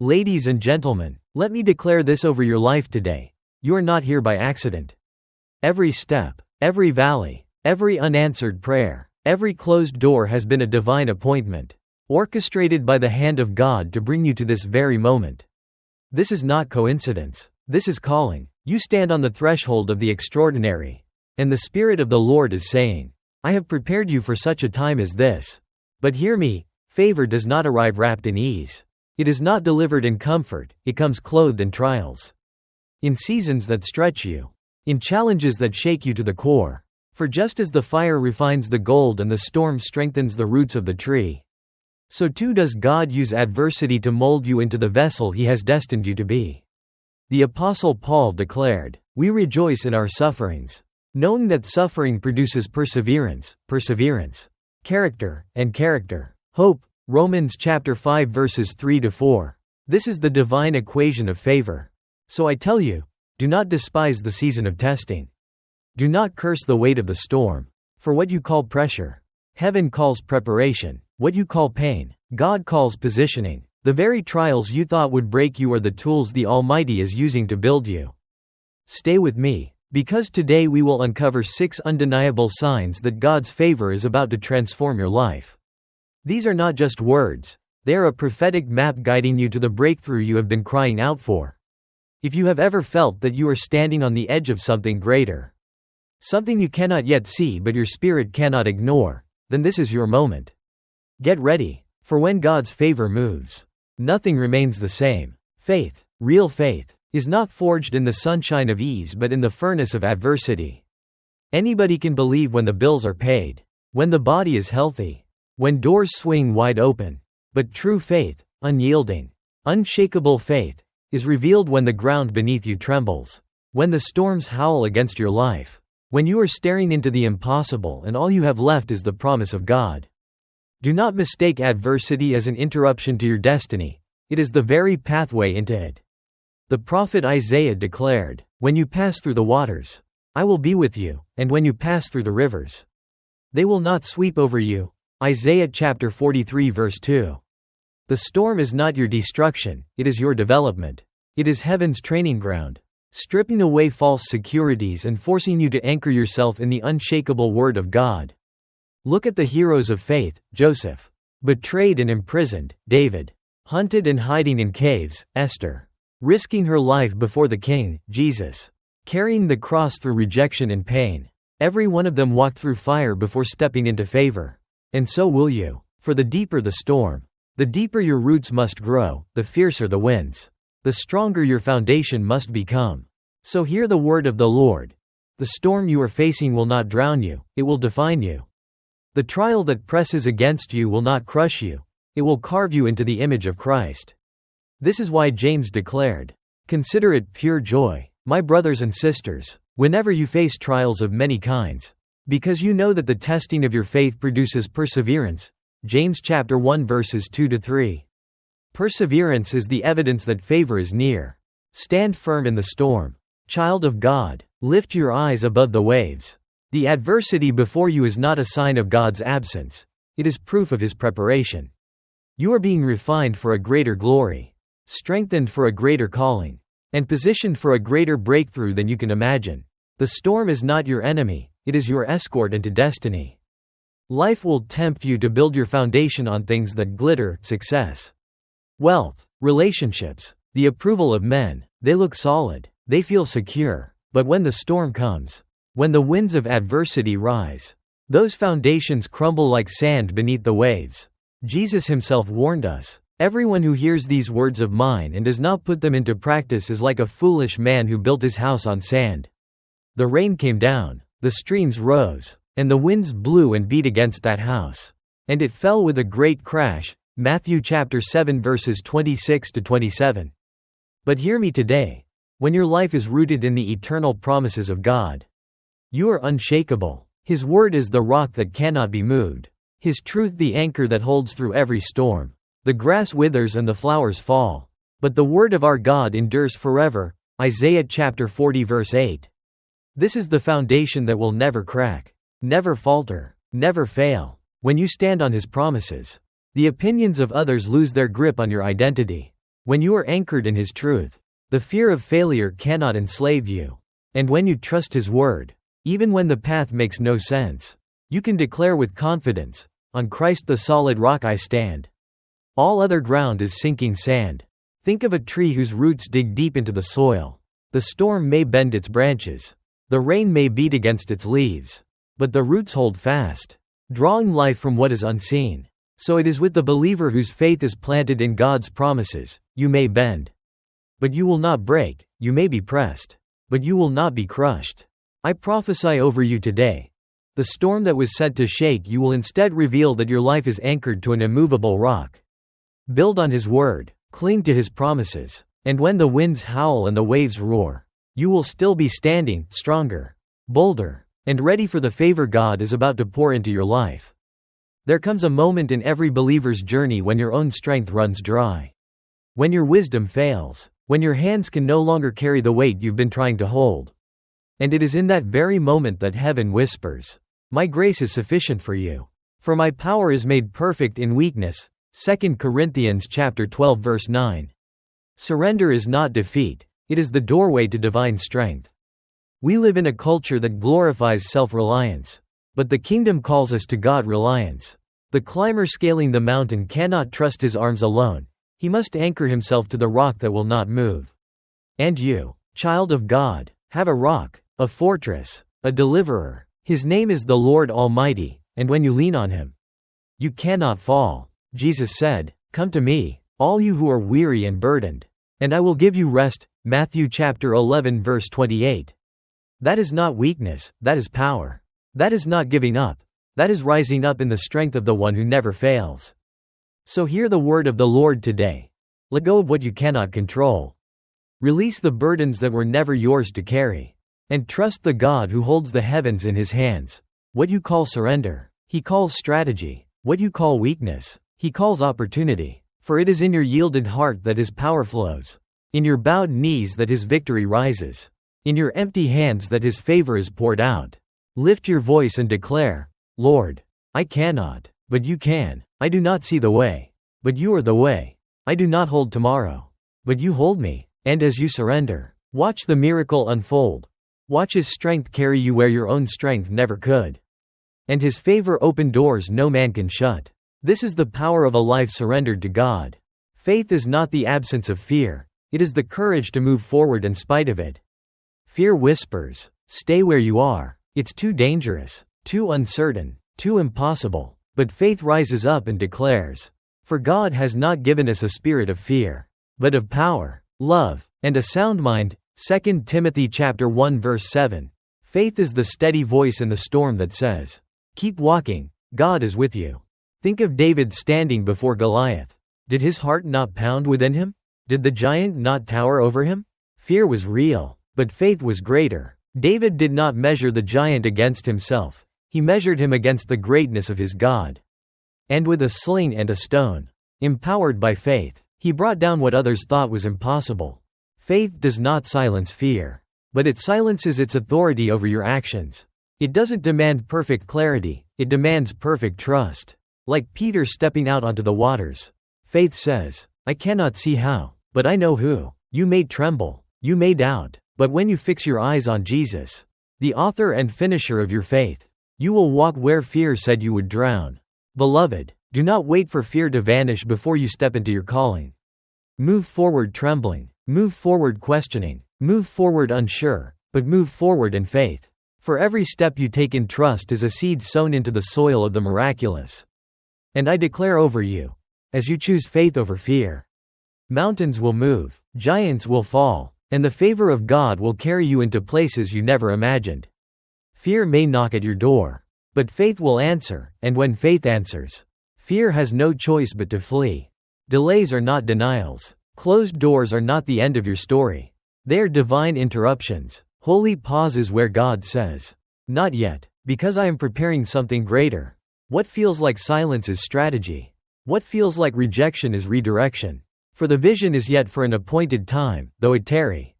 Ladies and gentlemen, let me declare this over your life today. You are not here by accident. Every step, every valley, every unanswered prayer, every closed door has been a divine appointment, orchestrated by the hand of God to bring you to this very moment. This is not coincidence. This is calling. You stand on the threshold of the extraordinary, and the Spirit of the Lord is saying, I have prepared you for such a time as this. But hear me, favor does not arrive wrapped in ease. It is not delivered in comfort, it comes clothed in trials. In seasons that stretch you. In challenges that shake you to the core. For just as the fire refines the gold and the storm strengthens the roots of the tree, so too does God use adversity to mold you into the vessel He has destined you to be. The Apostle Paul declared, We rejoice in our sufferings, knowing that suffering produces perseverance, character, and character, hope. Romans chapter 5 verses 3-4. This is the divine equation of favor. So I tell you, do not despise the season of testing. Do not curse the weight of the storm. For what you call pressure, heaven calls preparation. What you call pain, God calls positioning. The very trials you thought would break you are the tools the Almighty is using to build you. Stay with me, because today we will uncover 6 undeniable signs that God's favor is about to transform your life. These are not just words, they are a prophetic map guiding you to the breakthrough you have been crying out for. If you have ever felt that you are standing on the edge of something greater, something you cannot yet see but your spirit cannot ignore, then this is your moment. Get ready, for when God's favor moves, nothing remains the same. Faith, real faith, is not forged in the sunshine of ease but in the furnace of adversity. Anybody can believe when the bills are paid, when the body is healthy, when doors swing wide open. But true faith, unyielding, unshakable faith, is revealed when the ground beneath you trembles, when the storms howl against your life, when you are staring into the impossible and all you have left is the promise of God. Do not mistake adversity as an interruption to your destiny, it is the very pathway into it. The prophet Isaiah declared, When you pass through the waters, I will be with you, and when you pass through the rivers, they will not sweep over you. Isaiah chapter 43 verse 2. The storm is not your destruction, it is your development. It is heaven's training ground, stripping away false securities and forcing you to anchor yourself in the unshakable word of God. Look at the heroes of faith, Joseph, betrayed and imprisoned, David, hunted and hiding in caves, Esther, risking her life before the king, Jesus, carrying the cross through rejection and pain. Every one of them walked through fire before stepping into favor. And so will you. For the deeper the storm, the deeper your roots must grow, the fiercer the winds, the stronger your foundation must become. So hear the word of the Lord. The storm you are facing will not drown you, it will define you. The trial that presses against you will not crush you, it will carve you into the image of Christ. This is why James declared, Consider it pure joy, my brothers and sisters, whenever you face trials of many kinds, because you know that the testing of your faith produces perseverance. James chapter 1 verses 2-3. Perseverance is the evidence that favor is near. Stand firm in the storm. Child of God, lift your eyes above the waves. The adversity before you is not a sign of God's absence, it is proof of His preparation. You are being refined for a greater glory, strengthened for a greater calling, and positioned for a greater breakthrough than you can imagine. The storm is not your enemy, it is your escort into destiny. Life will tempt you to build your foundation on things that glitter: success, wealth, relationships, the approval of men. They look solid, they feel secure. But when the storm comes, when the winds of adversity rise, those foundations crumble like sand beneath the waves. Jesus Himself warned us, Everyone who hears these words of mine and does not put them into practice is like a foolish man who built his house on sand. The rain came down, the streams rose, and the winds blew and beat against that house, and it fell with a great crash. Matthew chapter 7 verses 26-27. But hear me today. When your life is rooted in the eternal promises of God, you are unshakable. His word is the rock that cannot be moved, His truth the anchor that holds through every storm. The grass withers and the flowers fall, but the word of our God endures forever. Isaiah chapter 40 verse 8. This is the foundation that will never crack, never falter, never fail. When you stand on His promises, the opinions of others lose their grip on your identity. When you are anchored in His truth, the fear of failure cannot enslave you. And when you trust His word, even when the path makes no sense, you can declare with confidence, "On Christ the solid rock I stand. All other ground is sinking sand." Think of a tree whose roots dig deep into the soil. The storm may bend its branches. The rain may beat against its leaves. But the roots hold fast, drawing life from what is unseen. So it is with the believer whose faith is planted in God's promises. You may bend, but you will not break. You may be pressed, but you will not be crushed. I prophesy over you today. The storm that was said to shake you will instead reveal that your life is anchored to an immovable rock. Build on His word, cling to His promises, and when the winds howl and the waves roar, you will still be standing, stronger, bolder, and ready for the favor God is about to pour into your life. There comes a moment in every believer's journey when your own strength runs dry. When your wisdom fails. When your hands can no longer carry the weight you've been trying to hold. And it is in that very moment that heaven whispers, "My grace is sufficient for you. For my power is made perfect in weakness." 2 Corinthians chapter 12 verse 9. Surrender is not defeat, it is the doorway to divine strength. We live in a culture that glorifies self-reliance. But the kingdom calls us to God-reliance. The climber scaling the mountain cannot trust his arms alone. He must anchor himself to the rock that will not move. And you, child of God, have a rock, a fortress, a deliverer. His name is the Lord Almighty, and when you lean on Him, you cannot fall. Jesus said, "Come to me, all you who are weary and burdened, and I will give you rest." Matthew chapter 11 verse 28. That is not weakness, that is power. That is not giving up. That is rising up in the strength of the one who never fails. So hear the word of the Lord today. Let go of what you cannot control. Release the burdens that were never yours to carry. And trust the God who holds the heavens in His hands. What you call surrender, He calls strategy. What you call weakness, He calls opportunity. For it is in your yielded heart that His power flows. In your bowed knees that His victory rises. In your empty hands that His favor is poured out. Lift your voice and declare, "Lord, I cannot, but you can. I do not see the way, but you are the way. I do not hold tomorrow, but you hold me." And as you surrender, watch the miracle unfold. Watch His strength carry you where your own strength never could. And His favor open doors no man can shut. This is the power of a life surrendered to God. Faith is not the absence of fear, it is the courage to move forward in spite of it. Fear whispers, "Stay where you are. It's too dangerous, too uncertain, too impossible." But faith rises up and declares, "For God has not given us a spirit of fear, but of power, love, and a sound mind." 2 Timothy chapter 1 verse 7. Faith is the steady voice in the storm that says, "Keep walking, God is with you." Think of David standing before Goliath. Did his heart not pound within him? Did the giant not tower over him? Fear was real, but faith was greater. David did not measure the giant against himself. He measured him against the greatness of his God. And with a sling and a stone, empowered by faith, he brought down what others thought was impossible. Faith does not silence fear, but it silences its authority over your actions. It doesn't demand perfect clarity, it demands perfect trust. Like Peter stepping out onto the waters, faith says, "I cannot see how, but I know who." You may tremble, you may doubt, but when you fix your eyes on Jesus, the author and finisher of your faith, you will walk where fear said you would drown. Beloved, do not wait for fear to vanish before you step into your calling. Move forward trembling, move forward questioning, move forward unsure, but move forward in faith. For every step you take in trust is a seed sown into the soil of the miraculous. And I declare over you, as you choose faith over fear, mountains will move, giants will fall, and the favor of God will carry you into places you never imagined. Fear may knock at your door, but faith will answer, and when faith answers, fear has no choice but to flee. Delays are not denials. Closed doors are not the end of your story. They are divine interruptions, holy pauses where God says, "Not yet, because I am preparing something greater." What feels like silence is strategy. What feels like rejection is redirection. For the vision is yet for an appointed time, though it tarry.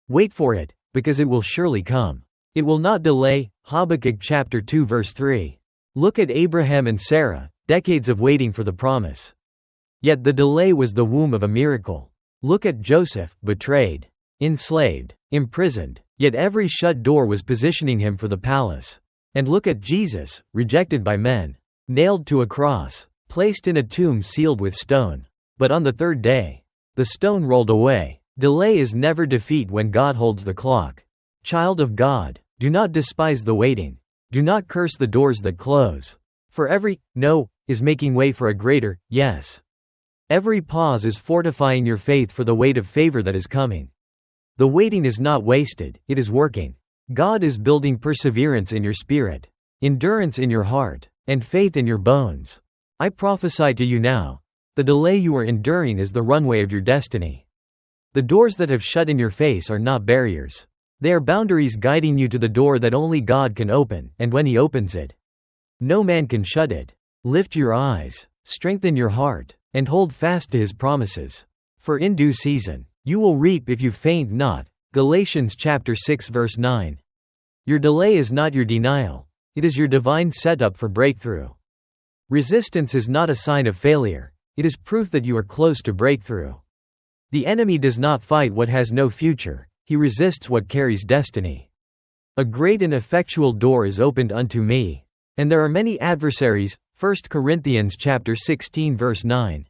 Wait for it, because it will surely come. It will not delay. Habakkuk chapter 2 verse 3. Look at Abraham and Sarah, decades of waiting for the promise. Yet the delay was the womb of a miracle. Look at Joseph, betrayed, enslaved, imprisoned, yet every shut door was positioning him for the palace. And look at Jesus, rejected by men, nailed to a cross, placed in a tomb sealed with stone. But on the third day, the stone rolled away. Delay is never defeat when God holds the clock. Child of God, do not despise the waiting. Do not curse the doors that close. For every no is making way for a greater yes. Every pause is fortifying your faith for the weight of favor that is coming. The waiting is not wasted, it is working. God is building perseverance in your spirit, endurance in your heart, and faith in your bones. I prophesy to you now, the delay you are enduring is the runway of your destiny. The doors that have shut in your face are not barriers. They are boundaries guiding you to the door that only God can open, and when He opens it, no man can shut it. Lift your eyes, strengthen your heart, and hold fast to His promises. For in due season, you will reap if you faint not. Galatians chapter 6 verse 9. Your delay is not your denial. It is your divine setup for breakthrough. Resistance is not a sign of failure. It is proof that you are close to breakthrough. The enemy does not fight what has no future. He resists what carries destiny. A great and effectual door is opened unto me, and there are many adversaries. 1 Corinthians chapter 16 verse 9.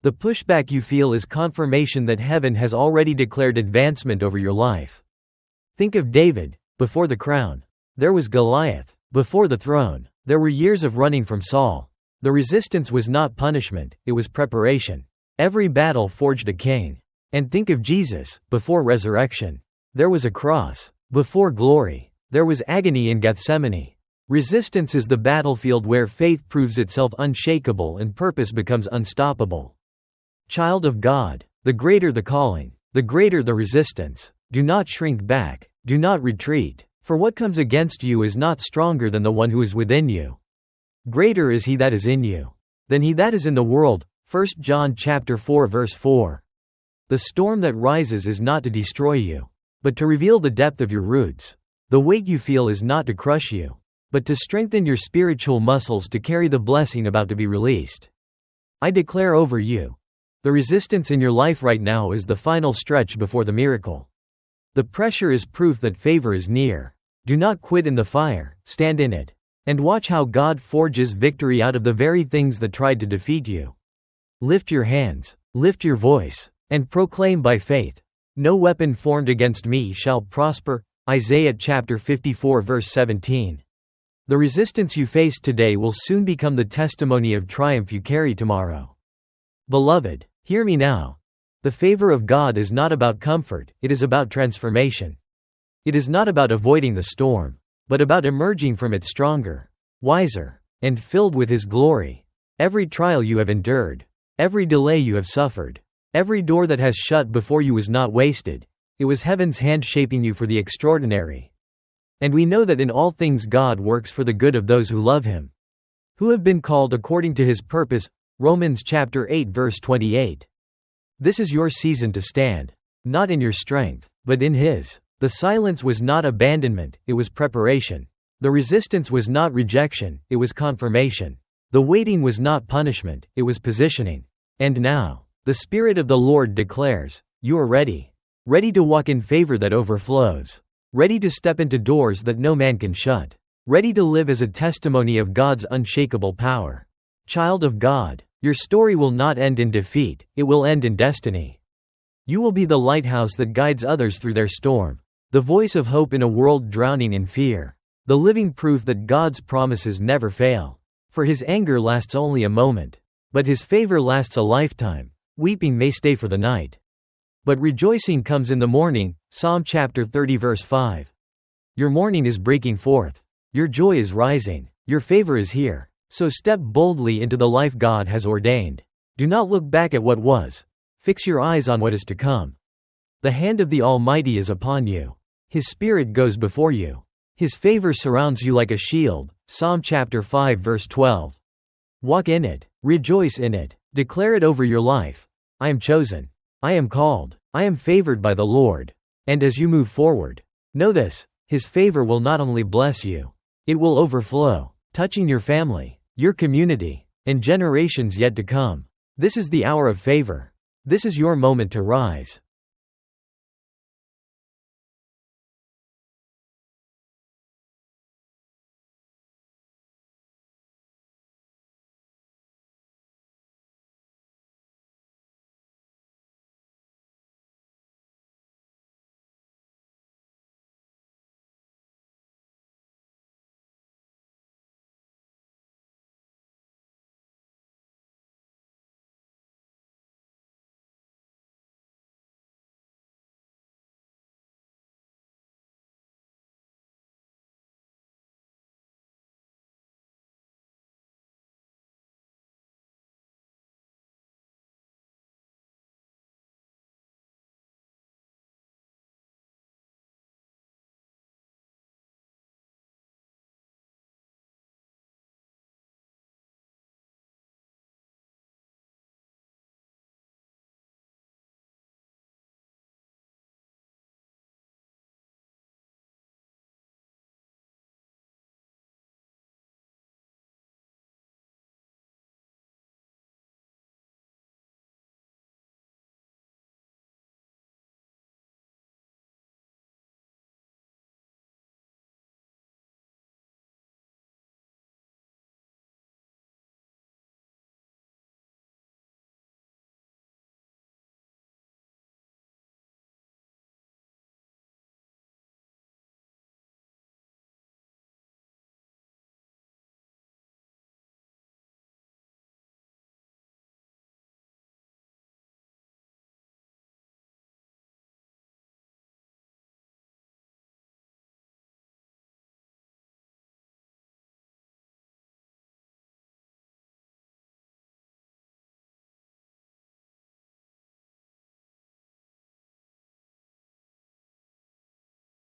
The pushback you feel is confirmation that heaven has already declared advancement over your life. Think of David. Before the crown, there was Goliath. Before the throne, there were years of running from Saul. The resistance was not punishment, it was preparation. Every battle forged a king. And think of Jesus. Before resurrection, there was a cross. Before glory, there was agony in Gethsemane. Resistance is the battlefield where faith proves itself unshakable and purpose becomes unstoppable. Child of God, the greater the calling, the greater the resistance. Do not shrink back, do not retreat, for what comes against you is not stronger than the one who is within you. Greater is He that is in you than he that is in the world. 1 John chapter 4 verse 4. The storm that rises is not to destroy you, but to reveal the depth of your roots. The weight you feel is not to crush you, but to strengthen your spiritual muscles to carry the blessing about to be released. I declare over you, the resistance in your life right now is the final stretch before the miracle. The pressure is proof that favor is near. Do not quit in the fire, stand in it, and watch how God forges victory out of the very things that tried to defeat you. Lift your hands, lift your voice, and proclaim by faith, no weapon formed against me shall prosper. Isaiah chapter 54 verse 17. The resistance you face today will soon become the testimony of triumph you carry tomorrow. Beloved, hear me now. The favor of God is not about comfort, it is about transformation. It is not about avoiding the storm, but about emerging from it stronger, wiser, and filled with His glory. Every trial you have endured, every delay you have suffered, every door that has shut before you was not wasted. It was heaven's hand shaping you for the extraordinary. And we know that in all things God works for the good of those who love Him, who have been called according to His purpose. Romans chapter 8 verse 28. This is your season to stand, not in your strength, but in His. The silence was not abandonment, it was preparation. The resistance was not rejection, it was confirmation. The waiting was not punishment, it was positioning. And now, the Spirit of the Lord declares, you are ready. Ready to walk in favor that overflows. Ready to step into doors that no man can shut. Ready to live as a testimony of God's unshakable power. Child of God, your story will not end in defeat, it will end in destiny. You will be the lighthouse that guides others through their storm. The voice of hope in a world drowning in fear. The living proof that God's promises never fail. For His anger lasts only a moment, but His favor lasts a lifetime. Weeping may stay for the night, but rejoicing comes in the morning. Psalm chapter 30 verse 5. Your morning is breaking forth. Your joy is rising. Your favor is here. So step boldly into the life God has ordained. Do not look back at what was. Fix your eyes on what is to come. The hand of the Almighty is upon you. His Spirit goes before you. His favor surrounds you like a shield. Psalm chapter 5 verse 12. Walk in it. Rejoice in it. Declare it over your life. I am chosen. I am called. I am favored by the Lord. And as you move forward, know this, His favor will not only bless you, it will overflow, touching your family, your community, and generations yet to come. This is the hour of favor. This is your moment to rise.